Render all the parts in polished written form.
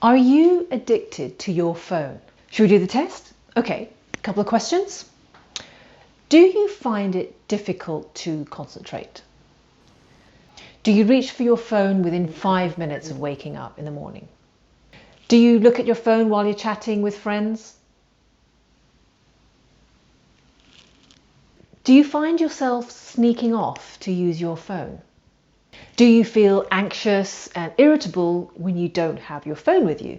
Are you addicted to your phone? Should we do the test? Okay, a couple of questions. Do you find it difficult to concentrate? Do you reach for your phone within 5 minutes of waking up in the morning? Do you look at your phone while you're chatting with friends? Do you find yourself sneaking off to use your phone? Do you feel anxious and irritable when you don't have your phone with you?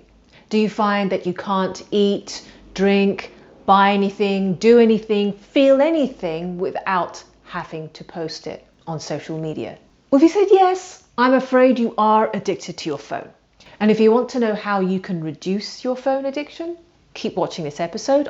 Do you find that you can't eat, drink, buy anything, do anything, feel anything without having to post it on social media? Well, if you said yes, I'm afraid you are addicted to your phone. And if you want to know how you can reduce your phone addiction, keep watching this episode.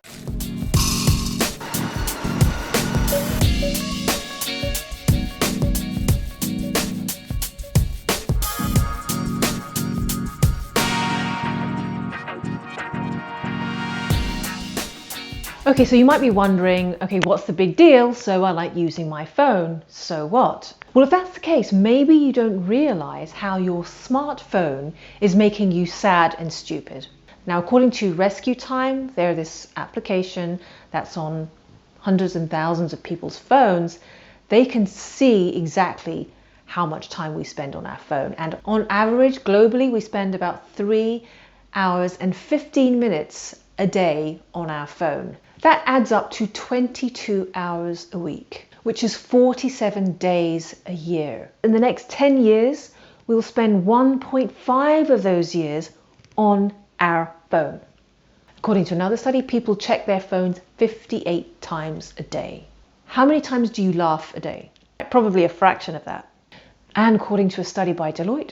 Okay, so you might be wondering, okay, what's the big deal? So I like using my phone, so what? Well, if that's the case, maybe you don't realize how your smartphone is making you sad and stupid. Now, according to Rescue Time, they're this application that's on hundreds and thousands of people's phones. They can see exactly how much time we spend on our phone. And on average, globally, we spend about 3 hours and 15 minutes a day on our phone. That adds up to 22 hours a week, which is 47 days a year. In the next 10 years, we'll spend 1.5 of those years on our phone. According to another study, people check their phones 58 times a day. How many times do you laugh a day? Probably a fraction of that. And according to a study by Deloitte,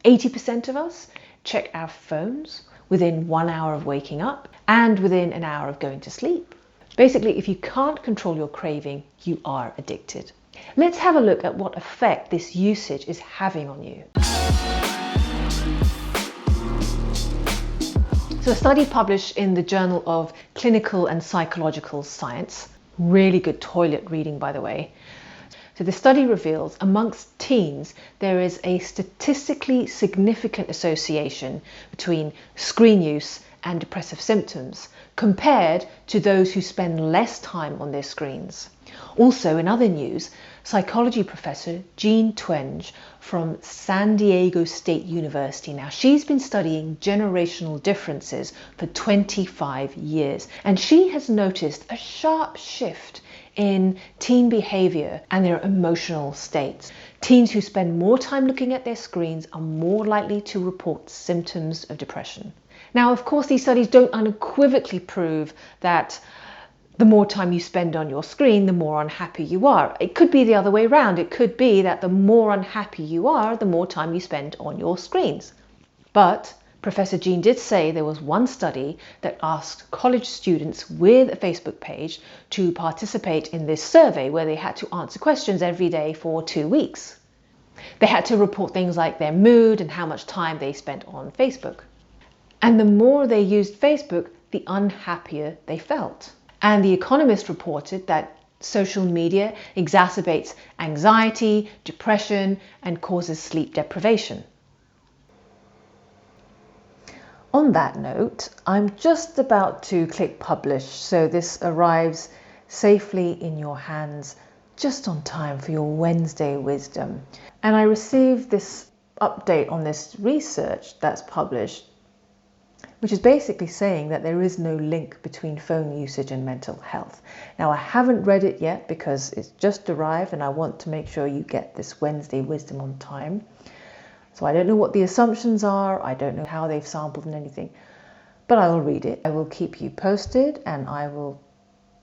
80% of us check our phones within 1 hour of waking up and within an hour of going to sleep. Basically, if you can't control your craving, you are addicted. Let's have a look at what effect this usage is having on you. So a study published in the Journal of Clinical and Psychological Science, really good toilet reading, by the way. So the study reveals amongst teens, there is a statistically significant association between screen use and depressive symptoms compared to those who spend less time on their screens. Also, in other news, psychology professor Jean Twenge from San Diego State University. Now, she's been studying generational differences for 25 years, and she has noticed a sharp shift in teen behavior and their emotional states. Teens who spend more time looking at their screens are more likely to report symptoms of depression. Now, of course, these studies don't unequivocally prove that the more time you spend on your screen, the more unhappy you are. It could be the other way around. It could be that the more unhappy you are, the more time you spend on your screens. But Professor Jean did say there was one study that asked college students with a Facebook page to participate in this survey where they had to answer questions every day for 2 weeks. They had to report things like their mood and how much time they spent on Facebook. And the more they used Facebook, the unhappier they felt. And The Economist reported that social media exacerbates anxiety, depression, and causes sleep deprivation. On that note, I'm just about to click publish, so this arrives safely in your hands just on time for your Wednesday wisdom. And I received this update on this research that's published, which is basically saying that there is no link between phone usage and mental health. Now, I haven't read it yet because it's just arrived and I want to make sure you get this Wednesday wisdom on time. So I don't know what the assumptions are, I don't know how they've sampled and anything, but I will read it. I will keep you posted and I will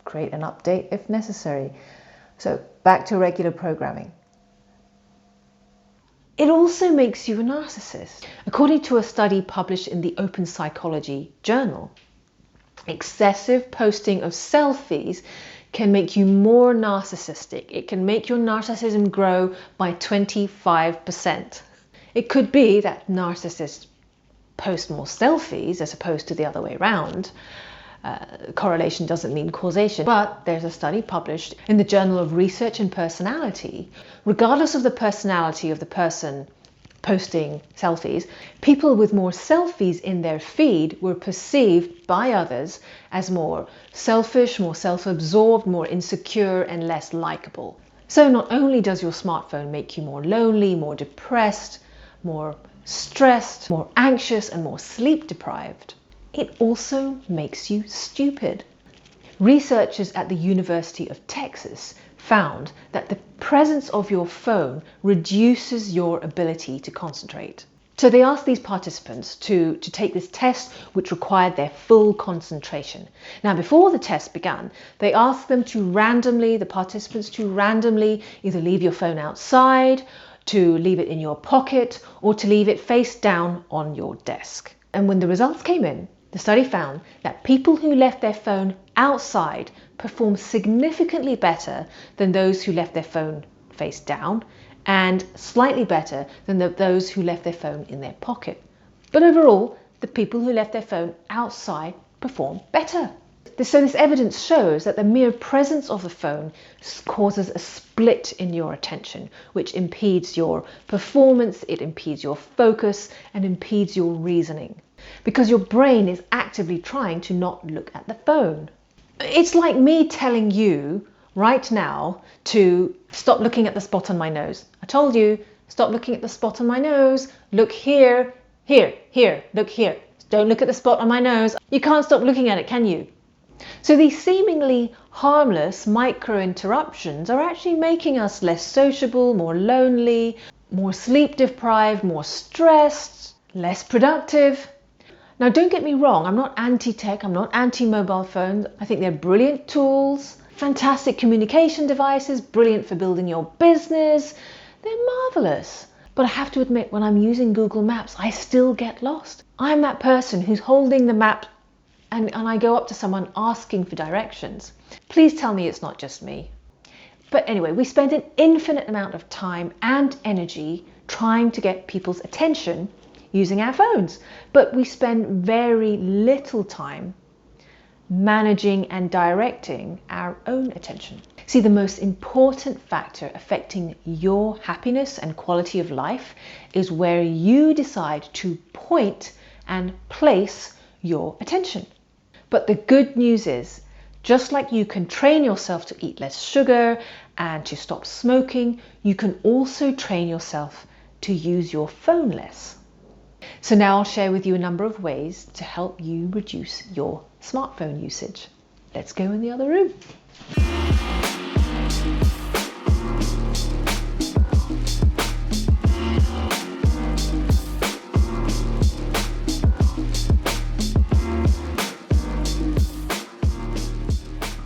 create an update if necessary. So back to regular programming. It also makes you a narcissist. According to a study published in the Open Psychology Journal, excessive posting of selfies can make you more narcissistic. It can make your narcissism grow by 25%. It could be that narcissists post more selfies as opposed to the other way around. Correlation doesn't mean causation, but there's a study published in the Journal of Research and Personality. Regardless of the personality of the person posting selfies, people with more selfies in their feed were perceived by others as more selfish, more self-absorbed, more insecure, and less likable. So not only does your smartphone make you more lonely, more depressed, more stressed, more anxious, and more sleep deprived, it also makes you stupid. Researchers at the University of Texas found that the presence of your phone reduces your ability to concentrate. So they asked these participants to take this test which required their full concentration. Now, before the test began, they asked them the participants to randomly either leave your phone outside, to leave it in your pocket, or to leave it face down on your desk. And when the results came in, the study found that people who left their phone outside performed significantly better than those who left their phone face down, and slightly better than those who left their phone in their pocket. But overall, the people who left their phone outside performed better. So this evidence shows that the mere presence of the phone causes a split in your attention, which impedes your performance, it impedes your focus, and impedes your reasoning, because your brain is actively trying to not look at the phone. It's like me telling you right now to stop looking at the spot on my nose. I told you, stop looking at the spot on my nose, look here, here, look here. Don't look at the spot on my nose. You can't stop looking at it, can you? So these seemingly harmless micro interruptions are actually making us less sociable, more lonely, more sleep deprived, more stressed, less productive. Now, don't get me wrong, I'm not anti-tech, I'm not anti-mobile phones. I think they're brilliant tools, fantastic communication devices, brilliant for building your business. They're marvelous. But I have to admit, when I'm using Google Maps, I still get lost. I'm that person who's holding the map and I go up to someone asking for directions. Please tell me it's not just me. But anyway, we spend an infinite amount of time and energy trying to get people's attention using our phones, but we spend very little time managing and directing our own attention. See, the most important factor affecting your happiness and quality of life is where you decide to point and place your attention. But the good news is, just like you can train yourself to eat less sugar and to stop smoking, you can also train yourself to use your phone less. So now I'll share with you a number of ways to help you reduce your smartphone usage. Let's go in the other room.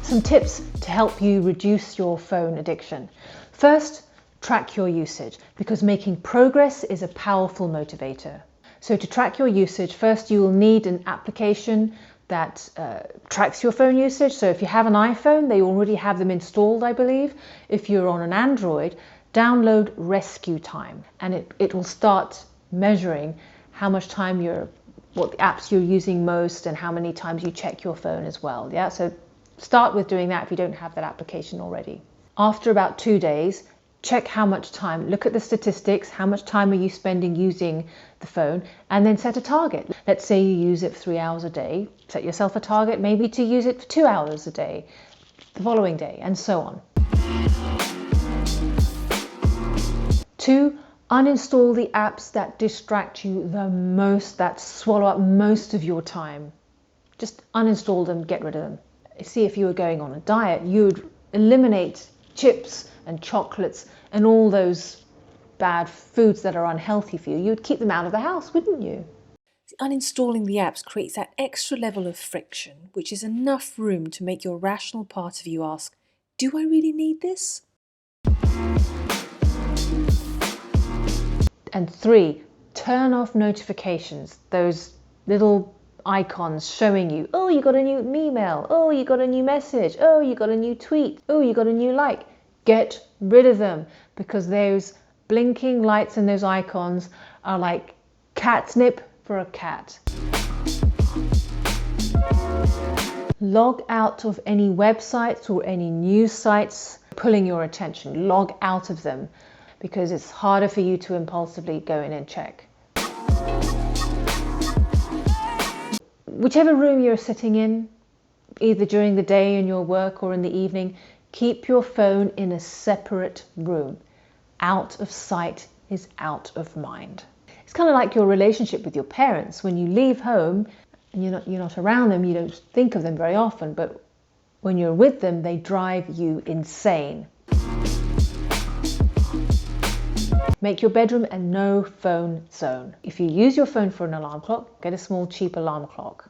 Some tips to help you reduce your phone addiction. First, track your usage, because making progress is a powerful motivator. So to track your usage, first you will need an application that tracks your phone usage. So if you have an iPhone, they already have them installed, I believe. If you're on an Android, download Rescue Time, and it will start measuring how much time what the apps you're using most and how many times you check your phone as well. Yeah, so start with doing that if you don't have that application already. After about 2 days, check how much time, look at the statistics, how much time are you spending using the phone, and then set a target. Let's say you use it 3 hours a day, set yourself a target maybe to use it for 2 hours a day, the following day, and so on. 2, uninstall the apps that distract you the most, that swallow up most of your time. Just uninstall them, get rid of them. See, if you were going on a diet, you would eliminate chips and chocolates and all those bad foods that are unhealthy for you. You would keep them out of the house, wouldn't you? Uninstalling the apps creates that extra level of friction, which is enough room to make your rational part of you ask, do I really need this? And 3, turn off notifications, those little icons showing you, oh, you got a new email, oh, you got a new message, oh, you got a new tweet, oh, you got a new like. Get rid of them, because those blinking lights and those icons are like catnip for a cat. Log out of any websites or any news sites pulling your attention. Log out of them, because it's harder for you to impulsively go in and check. Whichever room you're sitting in, either during the day in your work or in the evening, keep your phone in a separate room. Out of sight is out of mind. It's kind of like your relationship with your parents. When you leave home and you're not around them, you don't think of them very often, but when you're with them, they drive you insane. Make your bedroom a no phone zone. If you use your phone for an alarm clock, get a small cheap alarm clock.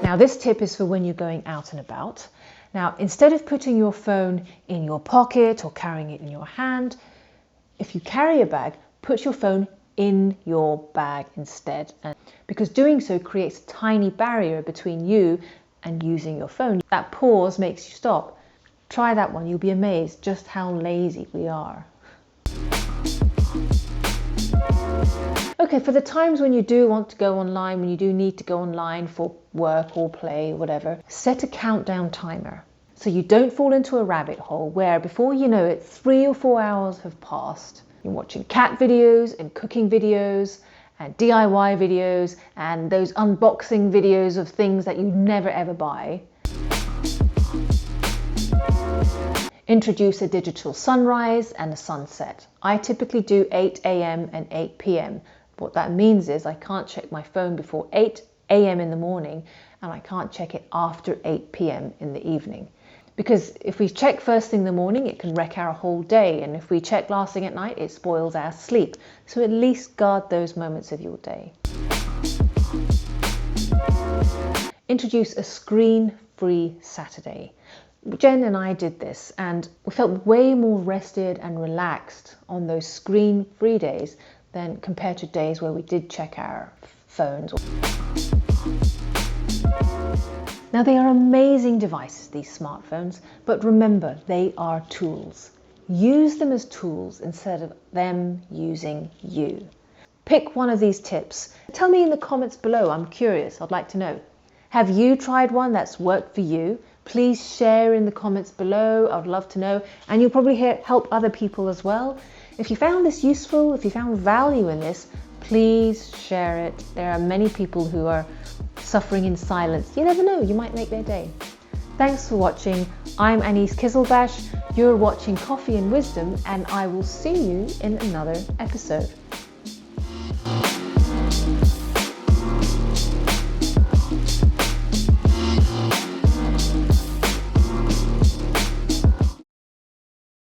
Now this tip is for when you're going out and about. Now instead of putting your phone in your pocket or carrying it in your hand, if you carry a bag, put your phone in your bag instead, because doing so creates a tiny barrier between you and using your phone. That pause makes you stop. Try that one, you'll be amazed just how lazy we are. Okay, for the times when you do want to go online, when you do need to go online for work or play, whatever, set a countdown timer so you don't fall into a rabbit hole where before you know it, 3 or 4 hours have passed. You're watching cat videos and cooking videos and DIY videos and those unboxing videos of things that you never ever buy. Introduce a digital sunrise and a sunset. I typically do 8 a.m. and 8 p.m. What that means is I can't check my phone before 8 a.m. in the morning and I can't check it after 8 p.m. in the evening. Because if we check first thing in the morning, it can wreck our whole day. And if we check last thing at night, it spoils our sleep. So at least guard those moments of your day. Introduce a screen-free Saturday. Jen and I did this and we felt way more rested and relaxed on those screen-free days than compared to days where we did check our phones. Now they are amazing devices, these smartphones, but remember, they are tools. Use them as tools instead of them using you. Pick one of these tips. Tell me in the comments below, I'm curious, I'd like to know. Have you tried one that's worked for you? Please share in the comments below, I'd love to know, and you'll probably help other people as well. If you found this useful, if you found value in this, please share it. There are many people who are suffering in silence. You never know, you might make their day. Thanks for watching. I'm Anise Kizilbash. You're watching Coffee and Wisdom, and I will see you in another episode.